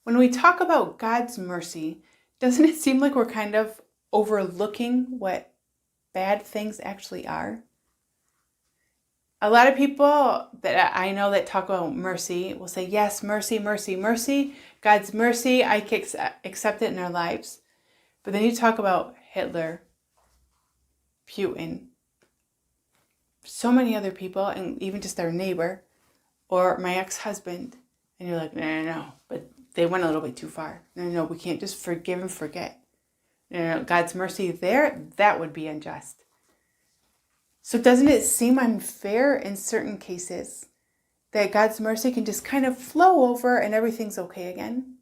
When we talk about God's mercy, doesn't it seem like we're kind of overlooking what bad things actually are? A lot of people that I know that talk about mercy will say, yes, mercy, mercy, mercy. God's mercy, I can accept it in our lives. But then you talk about Hitler, Putin, so many other people, and even just our neighbor, or my ex-husband, and you're like, no, but they went a little bit too far. No, we can't just forgive and forget. No, God's mercy there, that would be unjust. So doesn't it seem unfair in certain cases that God's mercy can just kind of flow over and everything's okay again?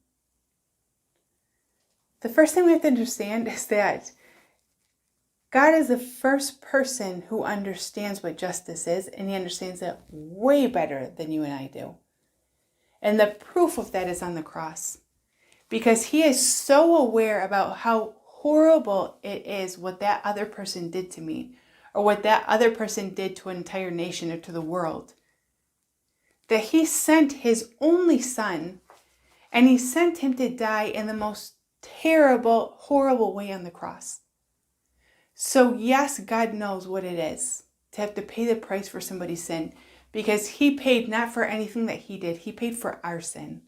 The first thing we have to understand is that God is the first person who understands what justice is, and he understands it way better than you and I do. And the proof of that is on the cross, because he is so aware about how horrible it is what that other person did to me, or what that other person did to an entire nation or to the world, that he sent his only son, and he sent him to die in the most terrible, horrible way on the cross. So yes, God knows what it is to have to pay the price for somebody's sin, because he paid not for anything that he did, he paid for our sin.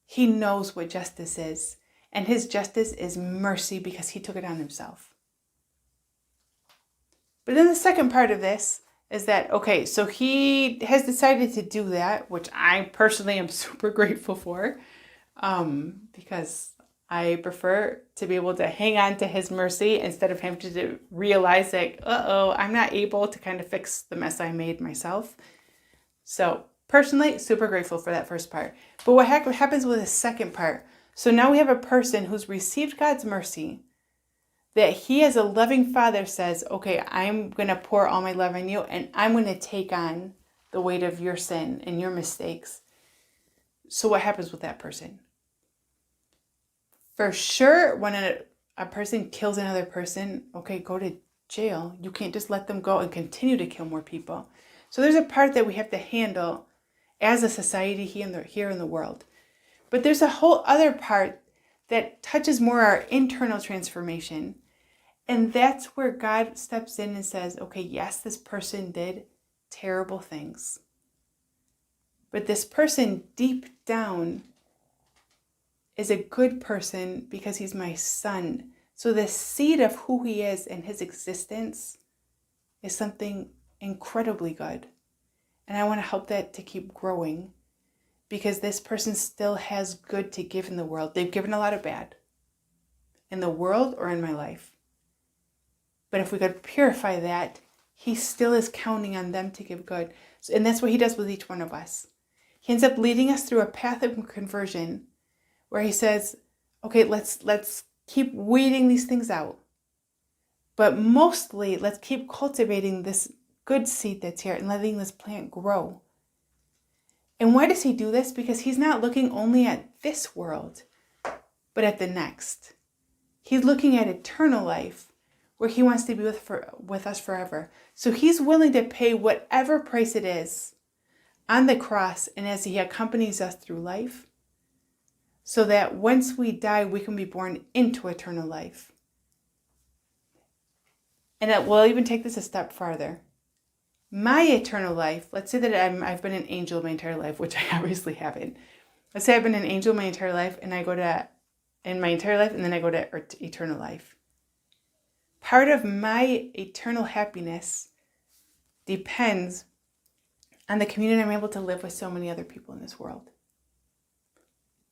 He knows what justice is, and his justice is mercy because he took it on himself. But then the second part of this is that, okay, so he has decided to do that, which I personally am super grateful for, because I prefer to be able to hang on to his mercy instead of having to realize that, I'm not able to kind of fix the mess I made myself. So personally, super grateful for that first part. But what happens with the second part? So now we have a person who's received God's mercy, that he as a loving father says, okay, I'm going to pour all my love on you, and I'm going to take on the weight of your sin and your mistakes. So what happens with that person? For sure, when a person kills another person, okay, go to jail. You can't just let them go and continue to kill more people. So there's a part that we have to handle as a society here in the world. But there's a whole other part that touches more our internal transformation. And that's where God steps in and says, okay, yes, this person did terrible things. But this person deep down is a good person because he's my son. So the seed of who he is and his existence is something incredibly good. And I want to help that to keep growing, because this person still has good to give in the world. They've given a lot of bad in the world or in my life. But if we could purify that, he still is counting on them to give good. And that's what he does with each one of us. He ends up leading us through a path of conversion where he says, okay, let's keep weeding these things out. But mostly, let's keep cultivating this good seed that's here and letting this plant grow. And why does he do this? Because he's not looking only at this world, but at the next. He's looking at eternal life, where he wants to be with us forever. So he's willing to pay whatever price it is on the cross, and as he accompanies us through life, so that once we die, we can be born into eternal life. And we'll even take this a step farther. My eternal life, let's say that I've been an angel my entire life, which I obviously haven't. Let's say I've been an angel my entire life, and I go to eternal life. Part of my eternal happiness depends on the community I'm able to live with so many other people in this world.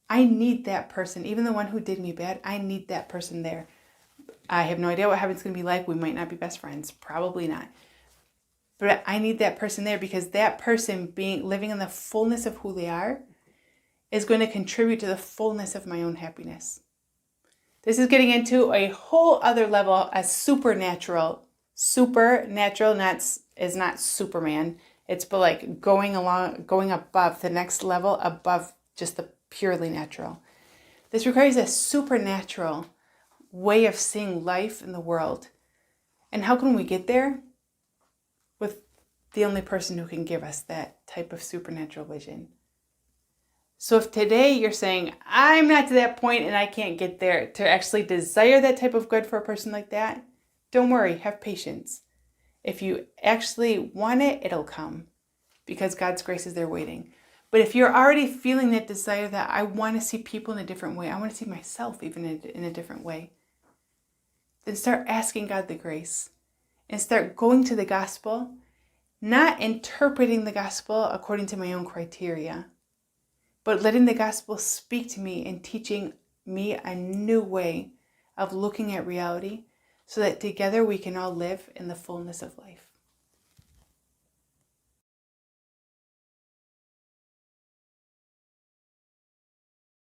I need that person, even the one who did me bad, I need that person there. I have no idea what heaven's going to be like. We might not be best friends, probably not. But I need that person there, because that person living in the fullness of who they are is going to contribute to the fullness of my own happiness. This is getting into a whole other level as supernatural. Supernatural is not Superman. It's like going above the next level, above just the purely natural. This requires a supernatural way of seeing life in the world. And how can we get there? With the only person who can give us that type of supernatural vision. So if today you're saying, I'm not to that point and I can't get there to actually desire that type of good for a person like that, don't worry, have patience. If you actually want it, it'll come because God's grace is there waiting. But if you're already feeling that desire that I want to see people in a different way, I want to see myself even in a different way, then start asking God the grace and start going to the gospel, not interpreting the gospel according to my own criteria, but letting the gospel speak to me and teaching me a new way of looking at reality so that together we can all live in the fullness of life.